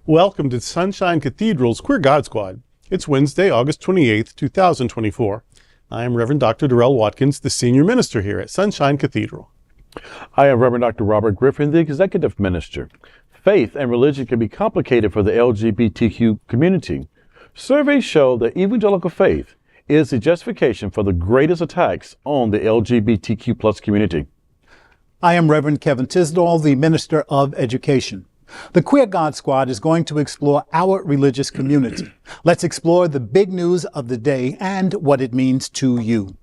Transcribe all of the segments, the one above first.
Welcome to Sunshine Cathedral's Queer God Squad. It's Wednesday, August 28th, 2024. I am Reverend Dr. Darrell Watkins, the Senior Minister here at Sunshine Cathedral. I am Reverend Dr. Robert Griffin, the Executive Minister. Faith and religion can be complicated for the LGBTQ community. Surveys show that evangelical faith is the justification for the greatest attacks on the LGBTQ plus community. I am Reverend Kevin Tisdall, the Minister of Education. The Queer God Squad is going to explore our religious community. Let's explore the big news of the day and what it means to you.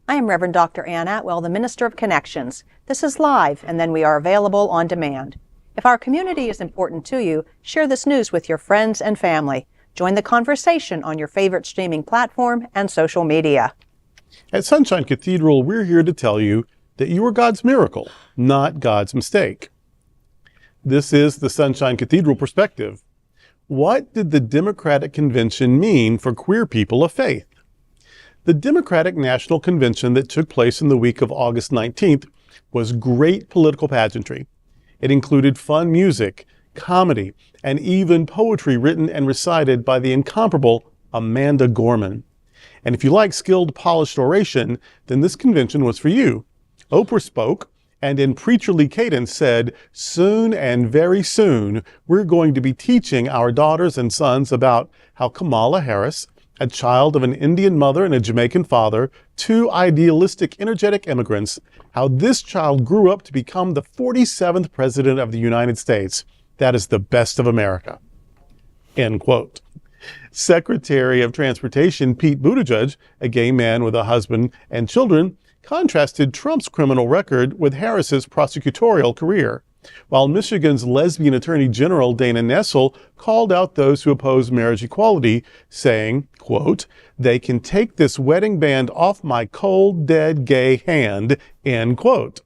I am Reverend Dr. Ann Atwell, the Minister of Connections. This is live, and then we are available on demand. If our community is important to you, share this news with your friends and family. Join the conversation on your favorite streaming platform and social media. At Sunshine Cathedral, we're here to tell you that you are God's miracle, not God's mistake. This is the Sunshine Cathedral perspective. What did the Democratic Convention mean for queer people of faith? The Democratic National Convention that took place in the week of August 19th was great political pageantry. It included fun music, comedy, and even poetry written and recited by the incomparable Amanda Gorman. And if you like skilled, polished oration, then this convention was for you. Oprah spoke, and in preacherly cadence said, "Soon and very soon, we're going to be teaching our daughters and sons about how Kamala Harris, a child of an Indian mother and a Jamaican father, two idealistic, energetic immigrants, how this child grew up to become the 47th President of the United States. That is the best of America." End quote. Secretary of Transportation Pete Buttigieg, a gay man with a husband and children, contrasted Trump's criminal record with Harris's prosecutorial career, while Michigan's lesbian attorney general Dana Nessel called out those who oppose marriage equality, saying, quote, "They can take this wedding band off my cold, dead, gay hand," end quote.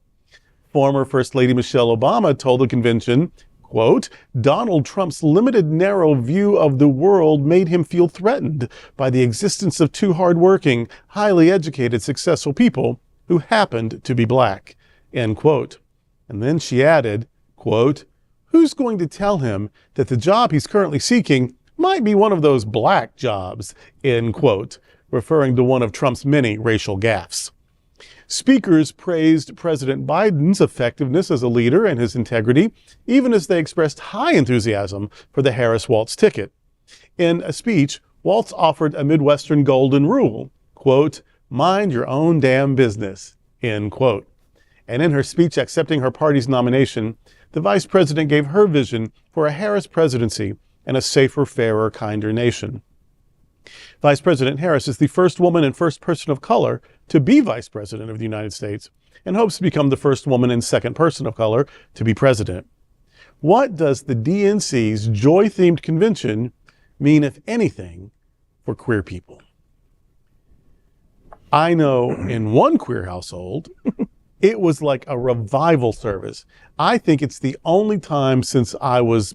Former First Lady Michelle Obama told the convention, quote, "Donald Trump's limited, narrow view of the world made him feel threatened by the existence of two hardworking, highly educated, successful people who happened to be black," end quote. And then she added, quote, "Who's going to tell him that the job he's currently seeking might be one of those black jobs," end quote, referring to one of Trump's many racial gaffs. Speakers praised President Biden's effectiveness as a leader and his integrity, even as they expressed high enthusiasm for the Harris-Walz ticket. In a speech, Walz offered a Midwestern Golden Rule, quote, "Mind your own damn business," end quote. And in her speech accepting her party's nomination, the vice president gave her vision for a Harris presidency and a safer, fairer, kinder nation. Vice President Harris is the first woman and first person of color to be vice president of the United States and hopes to become the first woman and second person of color to be president. What does the DNC's joy-themed convention mean, if anything, for queer people? I know in one queer household, it was like a revival service. I think it's the only time since I was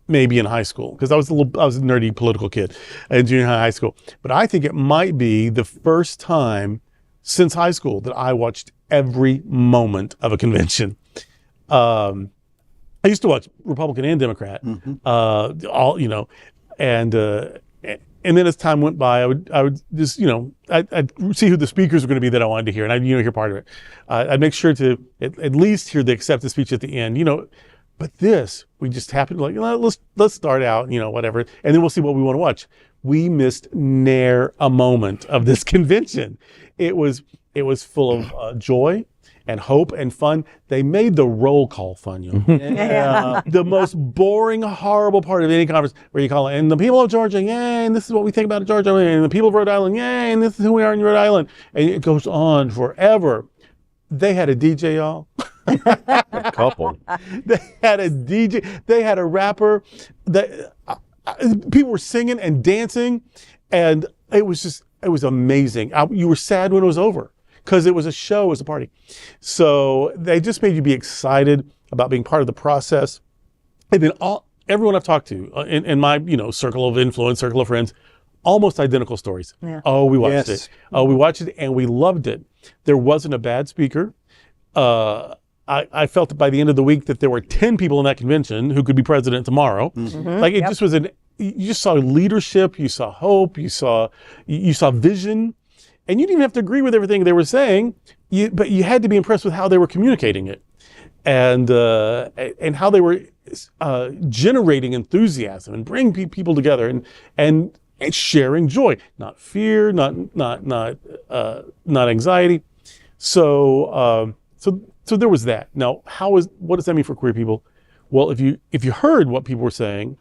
maybe in high school, because I was a nerdy political kid in junior high school. But I think it might be the first time since high school that I watched every moment of a convention. I used to watch Republican and Democrat, and then as time went by, I would just, I'd see who the speakers were going to be that I wanted to hear, and I'd, hear part of it. I'd make sure to at least hear the acceptance speech at the end, But this, we just happened to let's start out, whatever, and then we'll see what we want to watch. We missed ne'er a moment of this convention. It was full of joy and hope and fun. They made the roll call fun, The most boring, horrible part of any conference, where you call it, and the people of Georgia, yay, and this is what we think about Georgia, and the people of Rhode Island, yay, and this is who we are in Rhode Island. And it goes on forever. They had a DJ, y'all. A couple. They had a DJ. They had a rapper. People were singing and dancing, and it was amazing. You were sad when it was over, because it was a show, it was a party. So they just made you be excited about being part of the process. And then everyone I've talked to in my circle of influence, circle of friends, almost identical stories. Yeah. Oh, we watched it. Oh, we watched it and we loved it. There wasn't a bad speaker. I felt that by the end of the week that there were 10 people in that convention who could be president tomorrow. Like it just was you just saw leadership, you saw hope, you saw vision, and you didn't even have to agree with everything they were saying, but you had to be impressed with how they were communicating it, and how they were generating enthusiasm and bringing people together and sharing joy, not fear, not anxiety. So there was that. Now, what does that mean for queer people? Well, if you heard what people were saying,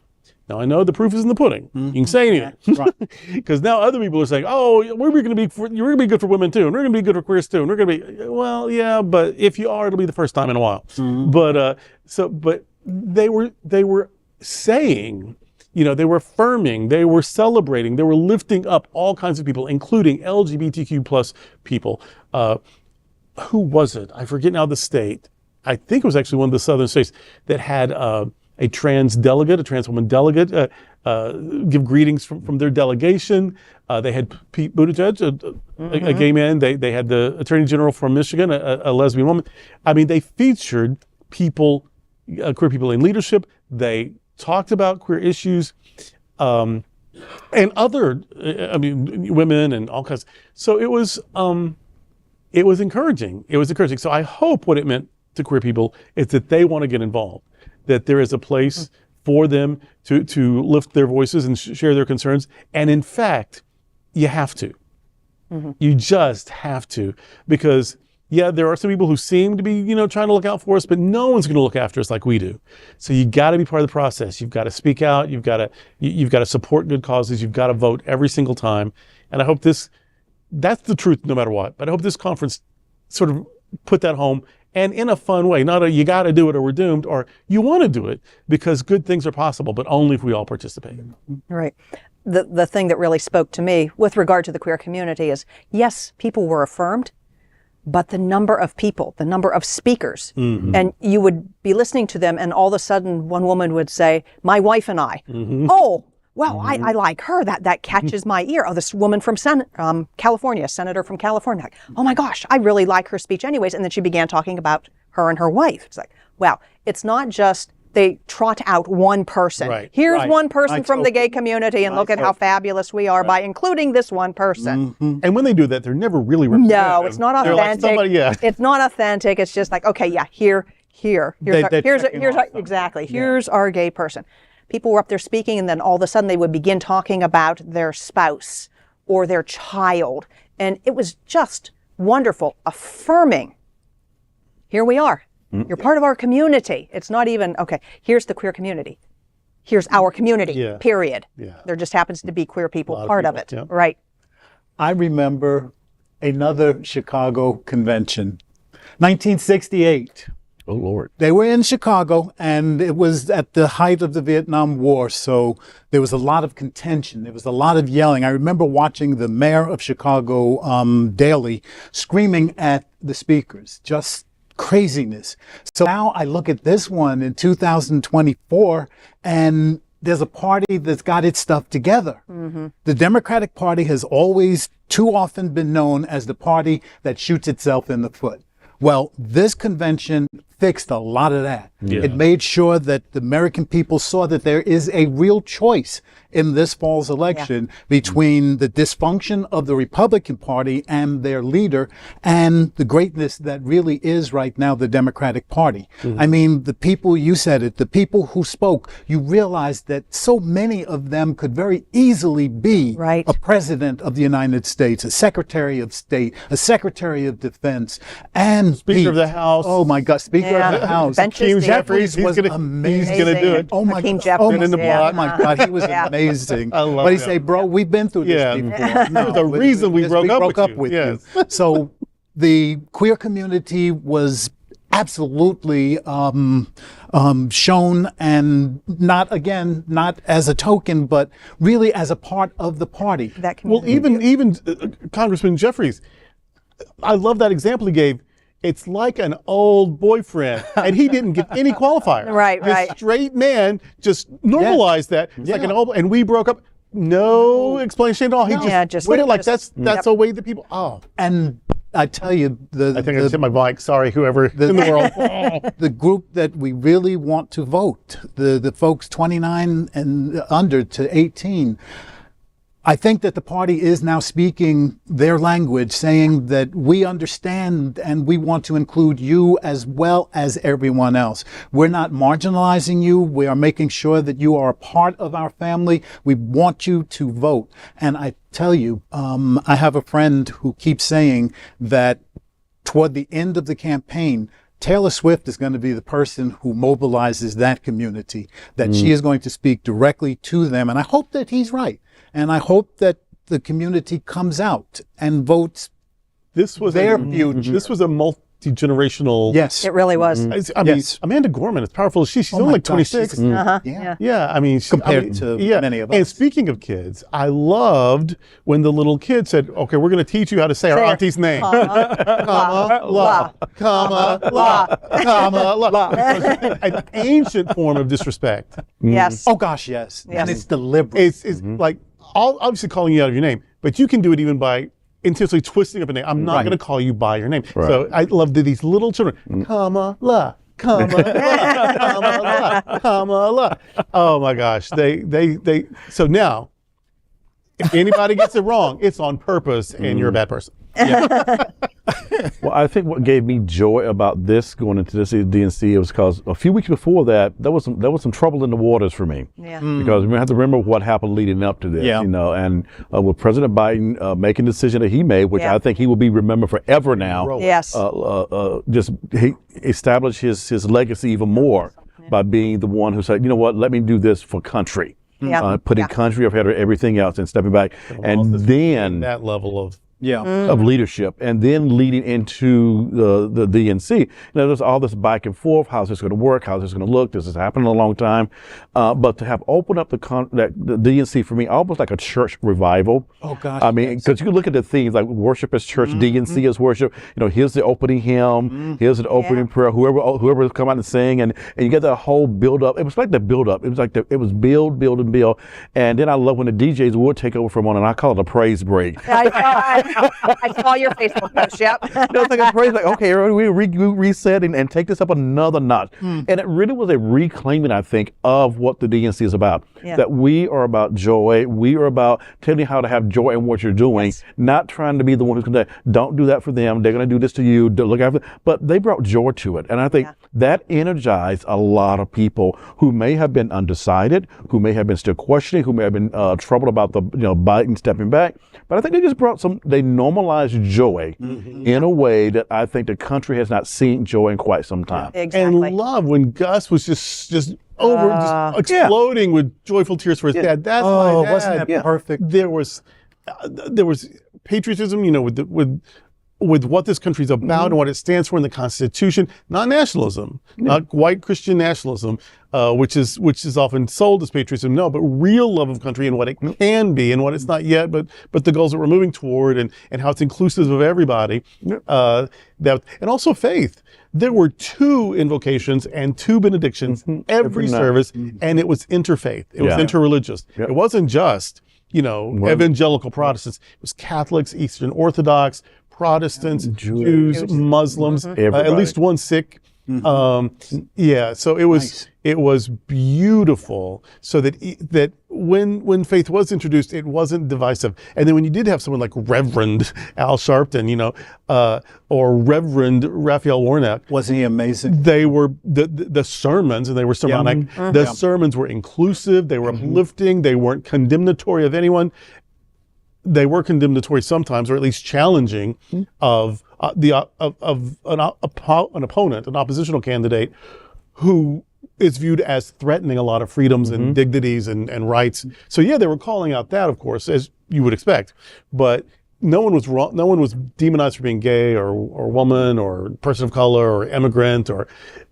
now I know the proof is in the pudding. You can say anything, because now other people are saying, "Oh, you're going to be good for women too, and we're going to be good for queers too, and we're going to be well, yeah, but if you are, it'll be the first time in a while." But they were saying, they were affirming, they were celebrating, they were lifting up all kinds of people, including LGBTQ plus people. Who was it? I forget now the state. I think it was actually one of the southern states that had a trans woman delegate, give greetings from their delegation. They had Pete Buttigieg, a gay man. They had the Attorney General from Michigan, a lesbian woman. I mean, they featured people, queer people in leadership. They talked about queer issues, and other, women and all kinds. So it was encouraging. It was encouraging. So I hope what it meant to queer people is that they want to get involved, that there is a place for them to lift their voices and share their concerns. And in fact, you have to. You just have to, because there are some people who seem to be, trying to look out for us, but no one's going to look after us like we do. So you got to be part of the process. You've got to speak out. You've got to support good causes. You've got to vote every single time. And I hope that's the truth no matter what. But I hope this conference sort of put that home, and in a fun way, not you got to do it or we're doomed, or you want to do it because good things are possible, but only if we all participate. Right. The thing that really spoke to me with regard to the queer community is, yes, people were affirmed, but the number of people, the number of speakers, and you would be listening to them, and all of a sudden one woman would say, "My wife and I." Oh, well, I like her. That catches my ear. Oh, this woman from California, senator from California. Like, oh my gosh, I really like her speech anyways. And then she began talking about her and her wife. It's like, wow, it's not just they trot out one person. Right. Here's one person from the gay community, and look at how fabulous we are by including this one person. And when they do that, they're never really representative. No, it's not authentic. Like It's not authentic. It's just like, okay, yeah, here's our gay person. People were up there speaking, and then all of a sudden they would begin talking about their spouse or their child. And it was just wonderful, affirming. Here we are. You're part of our community. It's not even, okay, here's the queer community. Here's our community, period. Yeah. There just happens to be queer people part of it. Right. I remember another Chicago convention, 1968. Oh, Lord. They were in Chicago, and it was at the height of the Vietnam War, so there was a lot of contention. There was a lot of yelling. I remember watching the mayor of Chicago, Daley, screaming at the speakers, just craziness. So now I look at this one in 2024, and there's a party that's got its stuff together. The Democratic Party has always too often been known as the party that shoots itself in the foot. Well, this convention fixed a lot of that. It made sure that the American people saw that there is a real choice in this fall's election between the dysfunction of the Republican Party and their leader and the greatness that really is right now the Democratic Party. I mean, the people, you said it, the people who spoke, you realized that so many of them could very easily be a president of the United States, a secretary of state, a secretary of defense, and Speaker of the House. Oh my God, Speaker of the House. Hakeem Jeffries was amazing. He's going to do it. Oh my Hakeem God. Jeffries, Oh my God, he was amazing. I love But he him. say, bro, we've been through this before. There's a reason we broke up with you. Yes. So the queer community was absolutely shown, and not as a token, but really as a part of the party. Well, even Congressman Jeffries, I love that example he gave. It's like an old boyfriend, and he didn't give any qualifier. This straight man just normalized that. It's like an old, and we broke up. No explanation at all. He just went like that's a way that people. And I tell you, I think I just hit my mic. Sorry, whoever in the world. the group that we really want to vote, the folks 29 and under to 18, I think that the party is now speaking their language, saying that we understand and we want to include you as well as everyone else. We're not marginalizing you. We are making sure that you are a part of our family. We want you to vote. And I tell you, I have a friend who keeps saying that toward the end of the campaign, Taylor Swift is going to be the person who mobilizes that community, that she is going to speak directly to them. And I hope that he's right. And I hope that the community comes out and votes This was their a, future. This was a multi-generational. Yes. It really was. I mean, Yes. Amanda Gorman, as powerful as she's Oh only my like gosh, 26. she's- Yeah. Yeah, I mean, Compared to many of And us. speaking of kids, I loved when the little kid said, "Okay, we're going to teach you how to say our Say it. auntie's name." Comma, La, comma, la, comma, la. An ancient form of disrespect. Yes. Oh gosh, yes. Yes. And it's deliberate. It's like obviously calling you out of your name, but you can do it even by intentionally twisting up a name. I'm not Right. going to call you by your name. So I love that these little children, comma, la, comma, la, comma, la, comma, la. Oh my gosh. They, so now, if anybody gets it wrong, it's on purpose and you're a bad person. Well, I think what gave me joy about this going into this DNC was because a few weeks before that, there was some trouble in the waters for me. Yeah. Because we have to remember what happened leading up to this, Yeah. you know, and with President Biden making the decision that he made, which Yeah. I think he will be remembered forever now. Yes. Just he established his legacy even more by being the one who said, you know what, let me do this for country. Yeah. Putting Yeah. country ahead of everything else and stepping back. And then That level of yeah. of leadership, and then leading into the DNC. You know, there's all this back and forth. How's this going to work? How's this going to look? This has happened in a long time, but to have opened up the DNC for me, almost like a church revival. Oh gosh. I mean, because you can look at the themes like worship as church, DNC as worship. You know, here's the opening hymn, here's the opening prayer. Whoever come out and sing, and you get that whole build up. It was like the build up. It was like it was build, and build. And then I love when the DJs would take over from one, and I call it a praise break. I saw your Facebook post. Yep. It's like a praise, like, okay, we reset and take this up another notch. And it really was a reclaiming, I think, of what the DNC is about. Yeah. That we are about joy. We are about telling you how to have joy in what you're doing, not trying to be the one who's going to, don't do that for them. They're going to do this to you. Don't look after them. But they brought joy to it. And I think that energized a lot of people who may have been undecided, who may have been still questioning, who may have been troubled about the, Biden stepping back. But I think they just brought they normalized joy in a way that I think the country has not seen joy in quite some time. Exactly. And love when Gus was just exploding with joyful tears for his dad. That's my dad. Wasn't that perfect? There was patriotism, with what this country's about and what it stands for in the Constitution, not nationalism, not white Christian nationalism, which is often sold as patriotism. No, but real love of country and what it can be and what it's not yet, but the goals that we're moving toward and how it's inclusive of everybody. And also faith. There were 2 invocations and 2 benedictions every service, and it was interfaith. It was interreligious. It wasn't just, evangelical Protestants. It was Catholics, Eastern Orthodox, Protestants, Jews, Muslims, at least one Sikh. So it was beautiful. So that when faith was introduced, it wasn't divisive. And then when you did have someone like Reverend Al Sharpton, or Reverend Raphael Warnock, Wasn't he amazing? they were the sermons, and they were sermonic. The sermons were inclusive. They were uplifting. They weren't condemnatory of anyone. They were condemnatory sometimes, or at least challenging of an opponent, an oppositional candidate, who is viewed as threatening a lot of freedoms and dignities and rights. So they were calling out that, of course, as you would expect, but no one was wrong. No one was demonized for being gay or woman or person of color or immigrant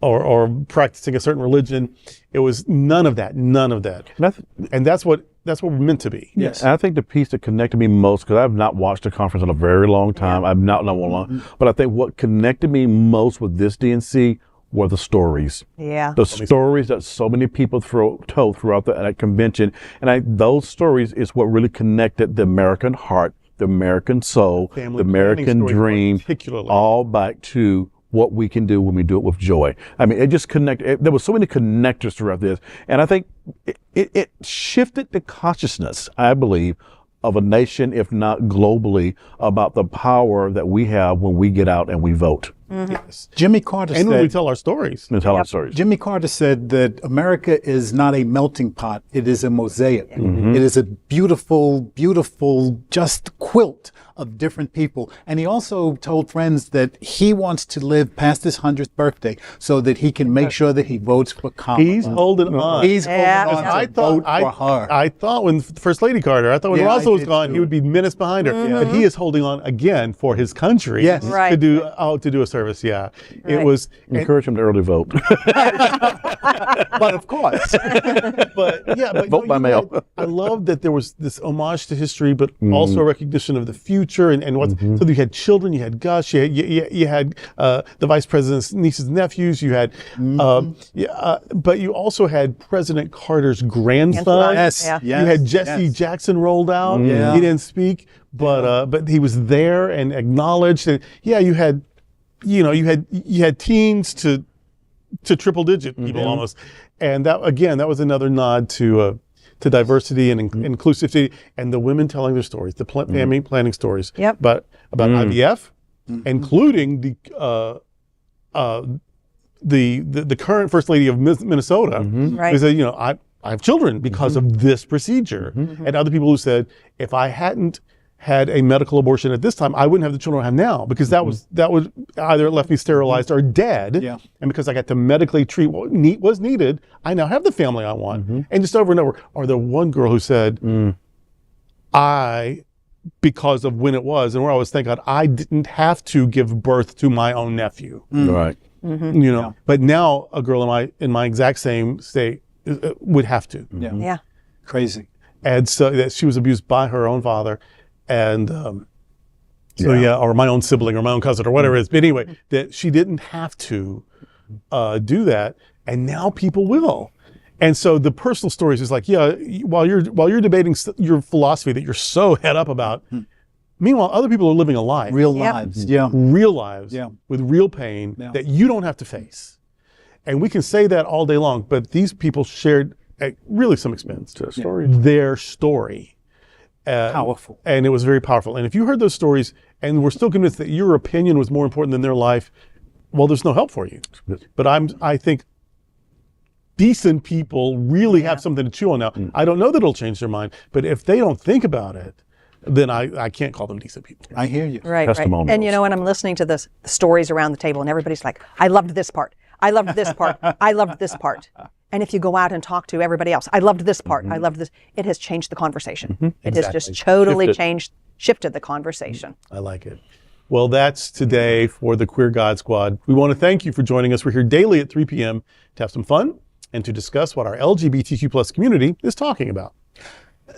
or practicing a certain religion. It was none of that. And that's what we're meant to be. Yes. And I think the piece that connected me most, because I've not watched the conference in a very long time, I've not known one long, but I think what connected me most with this DNC were the stories. Yeah. The stories that so many people told throughout that convention. And those stories is what really connected the American heart, the American soul, Family the American planning story dream, particularly. all back to what we can do when we do it with joy. I mean, it just there was so many connectors throughout this. And I think it shifted the consciousness, I believe, of a nation, if not globally, about the power that we have when we get out and we vote. Yes. Jimmy Carter And when we said, tell our stories. And tell our stories. Jimmy Carter said that America is not a melting pot, it is a mosaic. It is a beautiful, beautiful, just quilt of different people. And he also told friends that he wants to live past his 100th birthday so that he can make sure that he votes for Kamala. He's holding on. He's holding on to I thought vote for her. I thought when First Lady Carter, I thought when Yeah, Russell I was did gone, too. he would be minutes behind her. But he is holding on again for his country. Yes. Right. To do a service. Yeah. It Right. was. Encourage him to early vote. But of course. But yeah, but Vote by mail. I love that there was this homage to history, but also a recognition of the future and what's. So you had children, you had Gus, you had the vice president's nieces and nephews, you had, but you also had President Carter's grandson. Yes, Yeah. yes, You had Jesse yes. Jackson rolled out. Yeah. He didn't speak, but he was there and acknowledged. And yeah, you had teens to triple digit people almost, and that was another nod to diversity and inclusivity, and the women telling their stories, the family planning stories, Yep. about IVF, including the current First Lady of Minnesota, Right. who said, I have children because of this procedure, and other people who said, if I hadn't had a medical abortion at this time, I wouldn't have the children I have now, because that would either left me sterilized or dead. Yeah. And because I got to medically treat what was needed, I now have the family I want. And just over and over. Or the one girl who said, because of when it was and where I was, thank God, I didn't have to give birth to my own nephew. Right. But now a girl in my exact same state would have to. Yeah. Yeah. Crazy. And so that she was abused by her own father. And or my own sibling or my own cousin or whatever it is. But anyway, that she didn't have to do that, and now people will. And so the personal stories is like, while you're debating your philosophy that you're so head up about, meanwhile other people are living a life, Real Yep. lives. Yeah. real lives, Yeah. with real pain Yeah. that you don't have to face. And we can say that all day long, but these people shared at really some expense their story. Powerful. And it was very powerful. And if you heard those stories and were still convinced that your opinion was more important than their life, well, there's no help for you. But I think decent people really have something to chew on now. I don't know that it'll change their mind, but if they don't think about it, then I can't call them decent people. I hear you. Right. Testimonials. And when I'm listening to the stories around the table, and everybody's like, I loved this part. I loved this part. I loved this part. And if you go out and talk to everybody else, I loved this part. I loved this. It has changed the conversation. It has just totally shifted the conversation. I like it. Well, that's today for the Queer God Squad. We want to thank you for joining us. We're here daily at 3 p.m. to have some fun and to discuss what our LGBTQ plus community is talking about.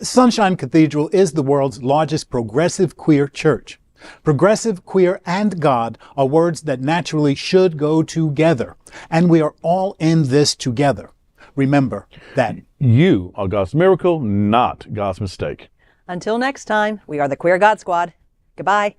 Sunshine Cathedral is the world's largest progressive queer church. Progressive, queer, and God are words that naturally should go together, and we are all in this together. Remember that You are God's miracle, not God's mistake. Until next time, we are the Queer God Squad. Goodbye.